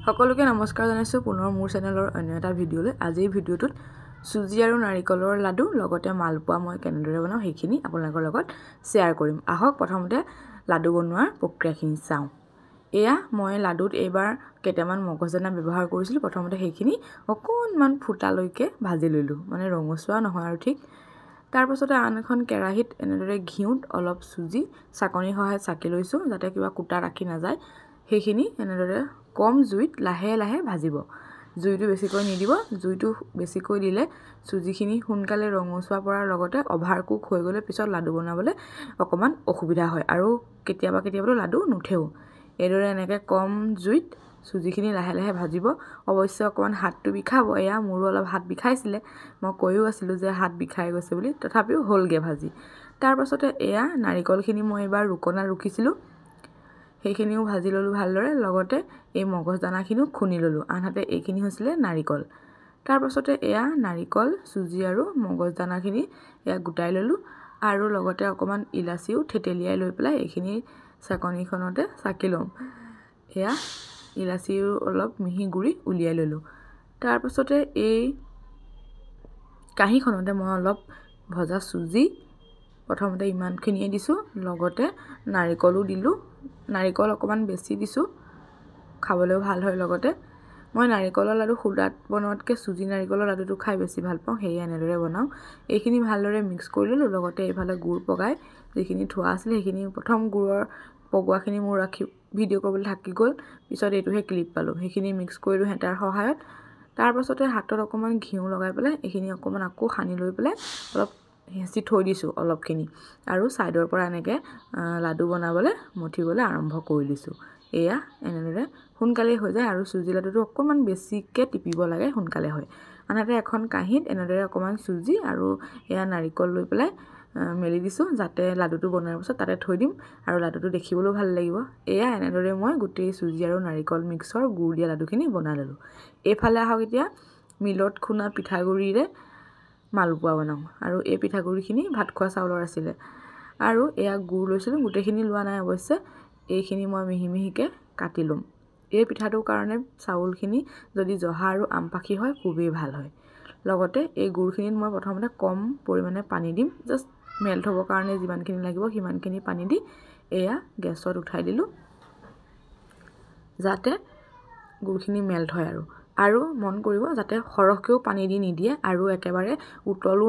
সকলোকে নমস্কাৰ জনাইছো পুনৰ মোৰ চেনেলৰ অন্য এটা ভিডিঅলৈ। আজিৰ ভিডিঅ'টোত সুজি আৰু নাৰিকলৰ লাডু লগতে মালপোৱা মই কেনেদৰে বনাওঁ সেইখিনি আপোনালোকৰ লগত শ্বেয়াৰ কৰিম। আহক প্ৰথমতে লাডু বনোৱাৰ প্ৰক্ৰিয়াখিনি চাওঁ। এয়া মই লাডুত এইবাৰ কেইটামান মগজদানা ব্যৱহাৰ কৰিছিলোঁ। প্ৰথমতে সেইখিনি অকণমান ফুটালৈকে ভাজি লৈলোঁ, মানে ৰঙচুৱা নহয় আৰু ঠিক। তাৰ পাছতে আন এখন কেৰাহীত এনেদৰে ঘিউত অলপ সুজি চাকনিৰ সহায়ত চাকি লৈছোঁ, যাতে কিবা কুটা ৰাখি নাযায়। সেইখিনি এনেদৰে কম জুইত লাহে লাহে ভাজিব। জুইটো বেছিকৈ নিদিব। জুইটো বেছিকৈ দিলে সুজিখিনি সোনকালে ৰঙচুৱা পৰাৰ লগতে অভাৰ কুক হৈ গ'লে পিছত লাডু বনাবলৈ অকণমান অসুবিধা হয় আৰু কেতিয়াবা লাডু নুঠেও। এইদৰে এনেকৈ কম জুইত সুজিখিনি লাহে লাহে ভাজিব। অৱশ্যে অকণমান হাতটো বিষাব, এয়া মোৰো অলপ হাত বিষাইছিলে। মই কৈও আছিলোঁ যে হাত বিষাই গৈছে বুলি, তথাপিও হ'লগৈ ভাজি। তাৰ পাছতে এয়া নাৰিকলখিনি মই এইবাৰ ৰুকনাত ৰুকিছিলোঁ, সেইখিনিও ভাজি ল'লোঁ ভালদৰে। লগতে এই মগজদানাখিনিও খুন্দি ল'লোঁ, আনহাতে এইখিনি হৈছিলে নাৰিকল। তাৰ পাছতে এয়া নাৰিকল, চুজি আৰু মগজদানাখিনি এয়া গোটাই ল'লোঁ আৰু লগতে অকণমান ইলাচিও থেতেলিয়াই লৈ পেলাই এইখিনি চাকনিখনতে চাকি ল'ম। এয়া ইলাচিও অলপ মিহি গুড়ি উলিয়াই ল'লোঁ। তাৰ পাছতে এই কাঁহীখনতে মই অলপ ভজা চুজি প্ৰথমতে ইমানখিনিয়ে দিছোঁ, লগতে নাৰিকলো দিলোঁ। নাৰিকল অকণমান বেছি দিছোঁ, খাবলৈও ভাল হয়। লগতে মই নাৰিকলৰ লাডু সুদাত বনোৱাতকৈ চুজি নাৰিকলৰ লাডুটো খাই বেছি ভাল পাওঁ, সেয়ে এনেদৰে বনাওঁ। এইখিনি ভালদৰে মিক্স কৰি ল'লোঁ। লগতে এইফালে গুড় পগাই যিখিনি থোৱা আছিলে সেইখিনি প্ৰথম গুড়ৰ পগোৱাখিনি মোৰ ভিডিঅ' কৰিবলৈ থাকি গ'ল, পিছত এইটোহে ক্লিপ পালোঁ। সেইখিনি মিক্স কৰিলোঁ হেতাৰ সহায়ত। তাৰ পাছতে হাতত অকণমান ঘিউ লগাই পেলাই এইখিনি অকণমান আকৌ সানি লৈ পেলাই অলপ হেঁচি থৈ দিছোঁ অলপখিনি, আৰু ছাইডৰ পৰা এনেকৈ লাডু বনাবলৈ মঠিবলৈ আৰম্ভ কৰি দিছোঁ। এয়া এনেদৰে সোনকালেই হৈ যায় আৰু চুজি লাডুটো অকণমান বেছিকৈ টিপিব লাগে, সোনকালে হয়। আনহাতে এখন কাঁহীত এনেদৰে অকণমান চুজি আৰু এয়া নাৰিকল লৈ পেলাই মেলি দিছোঁ, যাতে লাডুটো বনোৱাৰ পিছত তাতে থৈ দিম আৰু লাডুটো দেখিবলৈও ভাল লাগিব। এয়া এনেদৰে মই গোটেই চুজি আৰু নাৰিকল মিক্সৰ গুড় দিয়া লাডুখিনি বনাই ল'লোঁ। এইফালে আহক, এতিয়া মিলত খুন্দা পিঠাগুড়িৰে মালপোৱা বনাওঁ। আৰু এই পিঠাগুড়িখিনি ভাত খোৱা চাউলৰ আছিলে আৰু এয়া গুড় লৈছিলোঁ, গোটেইখিনি লোৱা নাই অৱশ্যে। এইখিনি মই মিহি মিহিকৈ কাটি ল'ম। এই পিঠাটোৰ কাৰণে চাউলখিনি যদি জহা আৰু আমপাখি হয় খুবেই ভাল হয়। লগতে এই গুড়খিনিত মই প্ৰথমতে কম পৰিমাণে পানী দিম, জাষ্ট মেল্ট হ'বৰ কাৰণে যিমানখিনি লাগিব সিমানখিনি পানী দি এয়া গেছত উঠাই দিলোঁ, যাতে গুড়খিনি মেল্ট হয়। আৰু মন কৰিব যাতে সৰহকৈও পানী দি নিদিয়ে আৰু একেবাৰে উতলো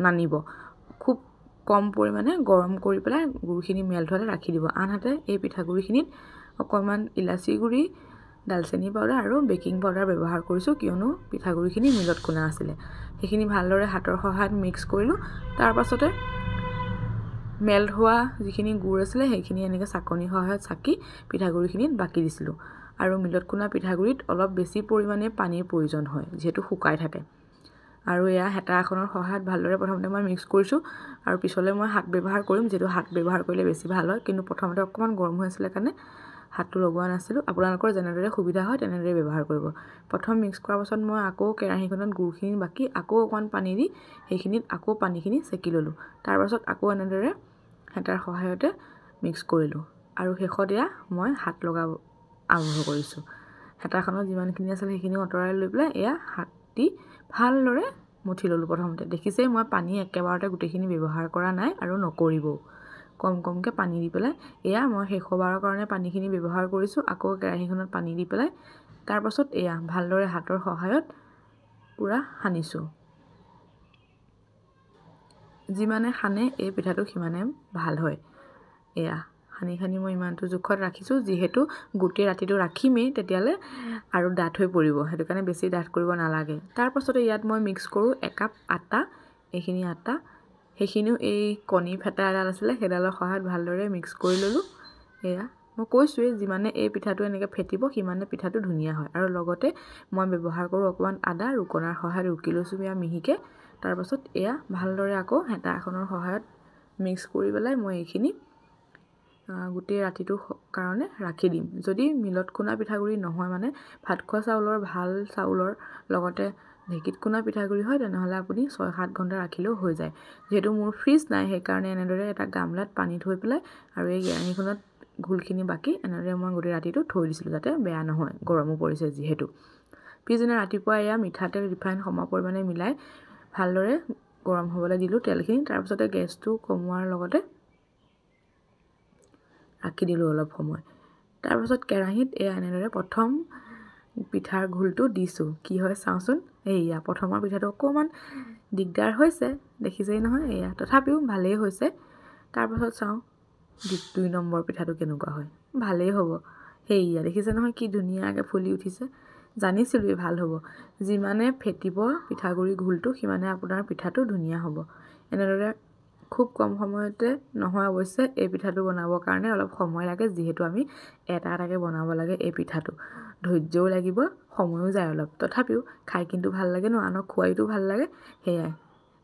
নানিব। খুব কম পৰিমাণে গৰম কৰি পেলাই গুড়খিনি মেল্ট হ'লে ৰাখি দিব। আনহাতে এই পিঠাগুড়িখিনিত অকণমান ইলাচি গুড়ি, ডালচেনি পাউডাৰ আৰু বেকিং পাউডাৰ ব্যৱহাৰ কৰিছোঁ, কিয়নো পিঠাগুড়িখিনি মিলত খুন্দা আছিলে। সেইখিনি ভালদৰে হাতৰ সহায়ত মিক্স কৰিলোঁ। তাৰ পাছতে মেল্ট হোৱা যিখিনি গুড় আছিলে সেইখিনি এনেকৈ চাকনিৰ সহায়ত চাকি পিঠাগুড়িখিনিত বাকি দিছিলোঁ। আৰু মিলত খুন্দা পিঠাগুড়িত অলপ বেছি পৰিমাণে পানীৰ প্ৰয়োজন হয়, যিহেতু শুকাই থাকে। আৰু এয়া হেতা এখনৰ সহায়ত ভালদৰে প্ৰথমতে মই মিক্স কৰিছোঁ, আৰু পিছলৈ মই হাত ব্যৱহাৰ কৰিম, যিহেতু হাত ব্যৱহাৰ কৰিলে বেছি ভাল হয়। কিন্তু প্ৰথমতে অকণমান গৰম হৈ আছিলে কাৰণে হাতটো লগোৱা নাছিলোঁ। আপোনালোকৰ যেনেদৰে সুবিধা হয় তেনেদৰে ব্যৱহাৰ কৰিব। প্ৰথম মিক্স কৰাৰ পাছত মই আকৌ কেৰাহীখনত গুড়খিনি বাকি আকৌ অকণমান পানী দি সেইখিনিত আকৌ পানীখিনি চেকি ল'লোঁ। তাৰপাছত আকৌ এনেদৰে হেতাৰ সহায়তে মিক্স কৰিলোঁ আৰু শেষত এয়া মই হাত লগাব আৰম্ভ কৰিছোঁ। হেতাখনত যিমানখিনি আছিলে সেইখিনি আঁতৰাই লৈ পেলাই এয়া হাত দি ভালদৰে মঠি ল'লোঁ। প্ৰথমতে দেখিছেই মই পানী একেবাৰতে গোটেইখিনি ব্যৱহাৰ কৰা নাই আৰু নকৰিবও, কম কমকৈ পানী দি পেলাই এয়া মই শেষবাৰৰ কাৰণে পানীখিনি ব্যৱহাৰ কৰিছোঁ। আকৌ কেৰাহীখনত পানী দি পেলাই তাৰপাছত এয়া ভালদৰে হাতৰ সহায়ত পূৰা সানিছোঁ। যিমানে সানে এই পিঠাটো সিমানে ভাল হয়। এয়া সানি মই ইমানটো জোখত ৰাখিছোঁ, যিহেতু গোটেই ৰাতিটো ৰাখিমেই, তেতিয়ালৈ আৰু ডাঠ হৈ পৰিব, সেইটো কাৰণে বেছি ডাঠ কৰিব নালাগে। তাৰ পাছতে ইয়াত মই মিক্স কৰোঁ একাপ আটা। এইখিনি আটা সেইখিনিও এই কণী ফেটা এডাল আছিলে সেইডালৰ সহায়ত ভালদৰে মিক্স কৰি ল'লোঁ। এয়া মই কৈছোঁৱেই, যিমানে এই পিঠাটো এনেকৈ ফেটিব সিমানে পিঠাটো ধুনীয়া হয়। আৰু লগতে মই ব্যৱহাৰ কৰোঁ অকণমান আদা, ৰুকনাৰ সহায়ত ৰুকি লৈছোঁ এয়া মিহিকৈ। তাৰপাছত এয়া ভালদৰে আকৌ হেতা এখনৰ সহায়ত মিক্স কৰি পেলাই মই এইখিনি গোটেই ৰাতিটোৰ কাৰণে ৰাখি দিম। যদি মিলত খুন্দা পিঠাগুড়ি নহয়, মানে ভাত খোৱা চাউলৰ ভাল চাউলৰ লগতে ঢেঁকীত খুন্দা পিঠাগুড়ি হয়, তেনেহ'লে আপুনি 6-7 ঘণ্টা ৰাখিলেও হৈ যায়। যিহেতু মোৰ ফ্ৰিজ নাই, সেইকাৰণে এনেদৰে এটা গামলাত পানী থৈ পেলাই আৰু এই কেৰাহীখনত ঘোলখিনি বাকি এনেদৰে মই গোটেই ৰাতিটো থৈ দিছিলোঁ যাতে বেয়া নহয়, গৰমো পৰিছে যিহেতু। পিছদিনা ৰাতিপুৱা এয়া মিঠাতেল ৰিফাইন সম পৰিমাণে মিলাই ভালদৰে গৰম হ'বলৈ দিলোঁ তেলখিনি। তাৰপিছতে গেছটো কমোৱাৰ লগতে ৰাখি দিলোঁ অলপ সময়। তাৰপিছত কেৰাহীত এয়া এনেদৰে প্ৰথম পিঠাৰ ঘোলটো দিছোঁ, কি হয় চাওঁচোন। এয়া প্ৰথমৰ পিঠাটো অকণমান দিগদাৰ হৈছে, দেখিছেই নহয় এয়া, তথাপিও ভালেই হৈছে। তাৰপাছত চাওঁ 2 নম্বৰ পিঠাটো কেনেকুৱা হয়, ভালেই হ'ব। সেয়া দেখিছে নহয় কি ধুনীয়াকৈ ফুলি উঠিছে। জানিছিলোঁ ভাল হ'ব, যিমানে ফেটিব পিঠাগুড়ি ঘোলটো সিমানে আপোনাৰ পিঠাটো ধুনীয়া হ'ব। এনেদৰে খুব কম সময়তে নহয় অৱশ্যে, এই পিঠাটো বনাবৰ কাৰণে অলপ সময় লাগে, যিহেতু আমি এটা এটাকৈ বনাব লাগে এই পিঠাটো। ধৈৰ্যও লাগিব, সময়ো যায় অলপ, তথাপিও খাই কিন্তু ভাল লাগে ন, আনক খুৱাইতো ভাল লাগে। সেয়াই,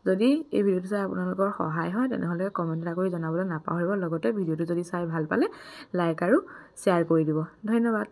যদি এই ভিডিঅ'টো চাই আপোনালোকৰ সহায় হয় তেনেহ'লে কমেণ্ট এটা কৰি জনাবলৈ নাপাহৰিব। লগতে ভিডিঅ'টো যদি চাই ভাল পালে লাইক আৰু শ্বেয়াৰ কৰি দিব। ধন্যবাদ।